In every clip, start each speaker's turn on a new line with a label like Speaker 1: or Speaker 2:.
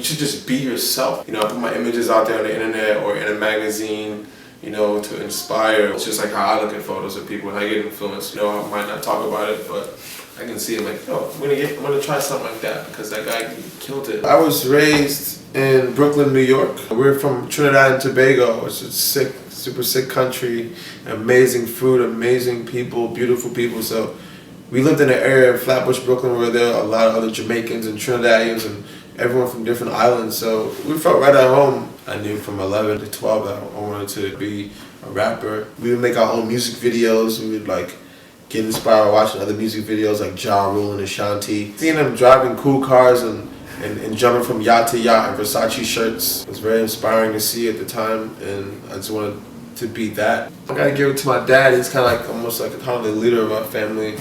Speaker 1: should just be yourself. You know, I put my images out there on the internet or in a magazine, you know, to inspire. It's just like how I look at photos of people and I get influenced. You know, I might not talk about it, but I can see it like, oh, I'm gonna try something like that because that guy killed it. I was raised in Brooklyn, New York. We're from Trinidad and Tobago. It's a sick, super sick country, amazing food, amazing people, beautiful people. So we lived in an area in Flatbush, Brooklyn, where there are a lot of other Jamaicans and Trinidadians and everyone from different islands. So we felt right at home. I knew from 11 to 12 that I wanted to be a rapper. We would make our own music videos. We would like get inspired by watching other music videos like Ja Rule and Ashanti. Seeing them driving cool cars and jumping from yacht to yacht in Versace shirts was very inspiring to see at the time, and I just wanted to be that. I gotta give it to my dad. He's kind of like almost like kind of the leader of our family.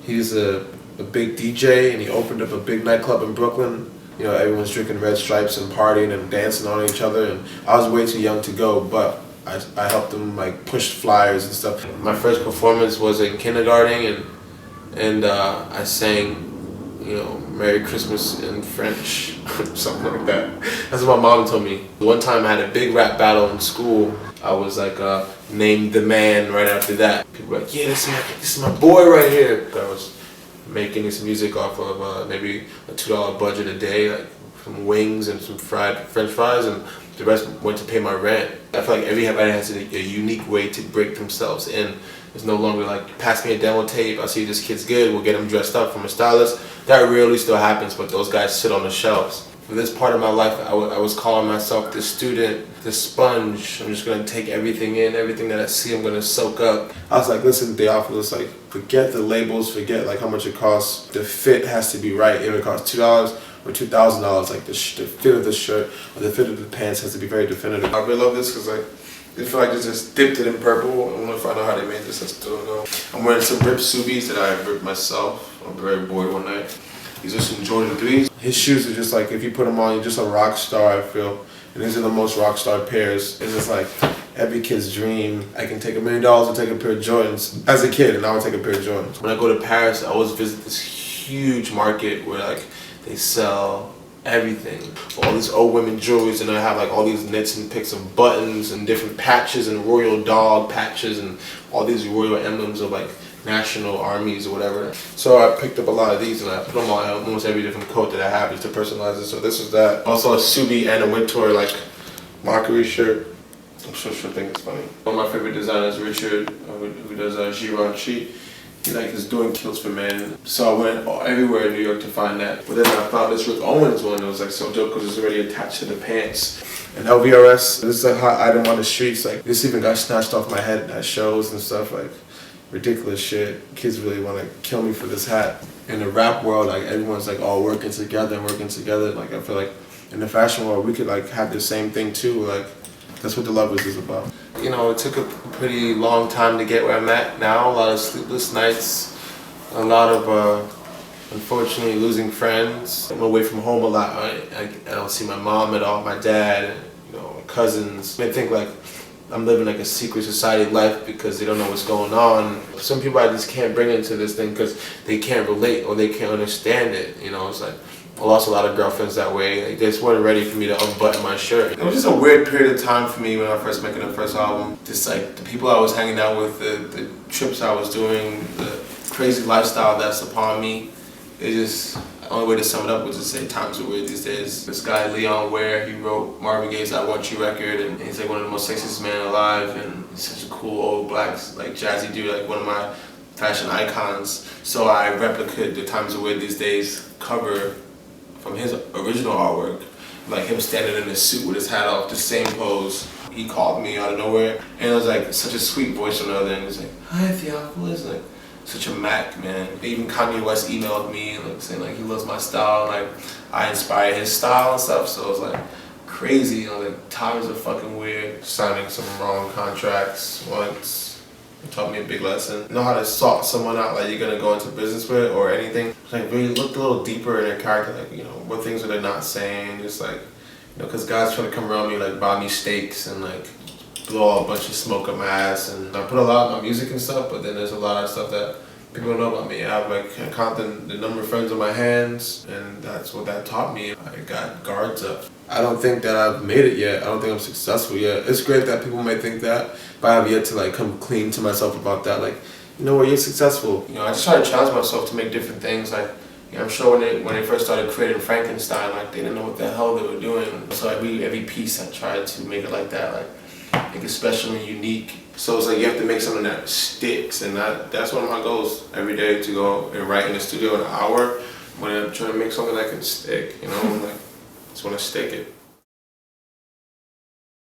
Speaker 1: He's a big DJ, and he opened up a big nightclub in Brooklyn. You know, everyone's drinking Red Stripes and partying and dancing on each other, and I was way too young to go, but I helped him like push flyers and stuff. My first performance was in kindergarten, and I sang, you know, Merry Christmas in French, something like that. That's what my mom told me. One time I had a big rap battle in school. I was like named the man right after that. People were like, yeah, this is my boy right here. I was making this music off of maybe a $2 budget a day, like some wings and some fried French fries, and the rest went to pay my rent. I feel like everybody has a unique way to break themselves in. It's no longer like, pass me a demo tape, I see this kid's good, we'll get him dressed up from a stylist. That rarely still happens, but those guys sit on the shelves. For this part of my life, I was calling myself the student, the sponge. I'm just gonna take everything in, everything that I see, I'm gonna soak up. I was like, listen, Theophilus, like, forget the labels, forget like how much it costs. The fit has to be right. If it costs $2 or $2,000, like the fit of the shirt or the fit of the pants has to be very definitive. I really love this because like, I feel like they just dipped it in purple. I want to find out how they made this. I still don't know. I'm wearing some ripped Subis that I ripped myself. I'm very bored one night. These are some Jordan 3s. His shoes are just like, if you put them on, you're just a rock star, I feel. And these are the most rock star pairs. It's just like every kid's dream. I can take $1 million and take a pair of Jordans as a kid, and I would take a pair of Jordans. When I go to Paris, I always visit this huge market where like they sell everything. All these old women jewelries, and I have like all these knits and picks of buttons and different patches and royal dog patches and all these royal emblems of like national armies or whatever. So I picked up a lot of these and I put them on almost every different coat that I have just to personalize it. So this is that. Also a Subi and a Wintour like mockery shirt. I'm sure she'll think it's funny. One of my favorite designers, Richard, who does Givenchy. He like is doing kilts for men. So I went everywhere in New York to find that. But then I found this Rick Owens one that was like so dope because it's already attached to the pants. And LVRS, this is a hot item on the streets. Like this even got snatched off my head at shows and stuff, like ridiculous shit. Kids really want to kill me for this hat. In the rap world, like everyone's like all working together. Like I feel like in the fashion world, we could like have the same thing too. Like that's what the Lovers is about. You know, it took a pretty long time to get where I'm at now. A lot of sleepless nights, a lot of unfortunately losing friends. I'm away from home a lot. I don't see my mom at all, my dad, you know, my cousins. I think like I'm living like a secret society life because they don't know what's going on. Some people I just can't bring into this thing because they can't relate or they can't understand it. You know, it's like I lost a lot of girlfriends that way. Like, they just weren't ready for me to unbutton my shirt. It was just a weird period of time for me when I first making the first album. Just like the people I was hanging out with, the trips I was doing, the crazy lifestyle that's upon me. It just, the only way to sum it up was to say times are weird these days. This guy, Leon Ware, he wrote Marvin Gaye's I Want You record, and he's like one of the most sexiest men alive, and he's such a cool old black, like jazzy dude, like one of my fashion icons. So I replicated the Times Are Weird These Days cover from his original artwork, like him standing in a suit with his hat off, the same pose. He called me out of nowhere, and it was like such a sweet voice on the other end. He's like, "Hi, Theophilus," like such a Mac, man. Even Kanye West emailed me, like saying like he loves my style, like I inspire his style and stuff. So it was like crazy, you know, like times are fucking weird. Signing some wrong contracts once. It taught me a big lesson. Know how to sort someone out like you're gonna go into business with or anything. Like really look a little deeper in their character, like, you know, what things are they not saying, just like, you know, cause God's trying to come around me, like buy me steaks and like blow a bunch of smoke up my ass. And I put a lot of my music and stuff, but then there's a lot of stuff that People know about me. I have like, I count the number of friends on my hands, and that's what that taught me. I got guards up. I don't think that I've made it yet. I don't think I'm successful yet. It's great that people may think that, but I have yet to like come clean to myself about that. Like, you know what, you're successful. You know, I just try to challenge myself to make different things. Like, you know, I'm sure when they first started creating Frankenstein, like they didn't know what the hell they were doing. So every piece I tried to make it like that, like make it special and unique. So it's like you have to make something that sticks, and that's one of my goals every day, to go and write in the studio an hour when I'm trying to make something that can stick. You know, like, just want to stick it.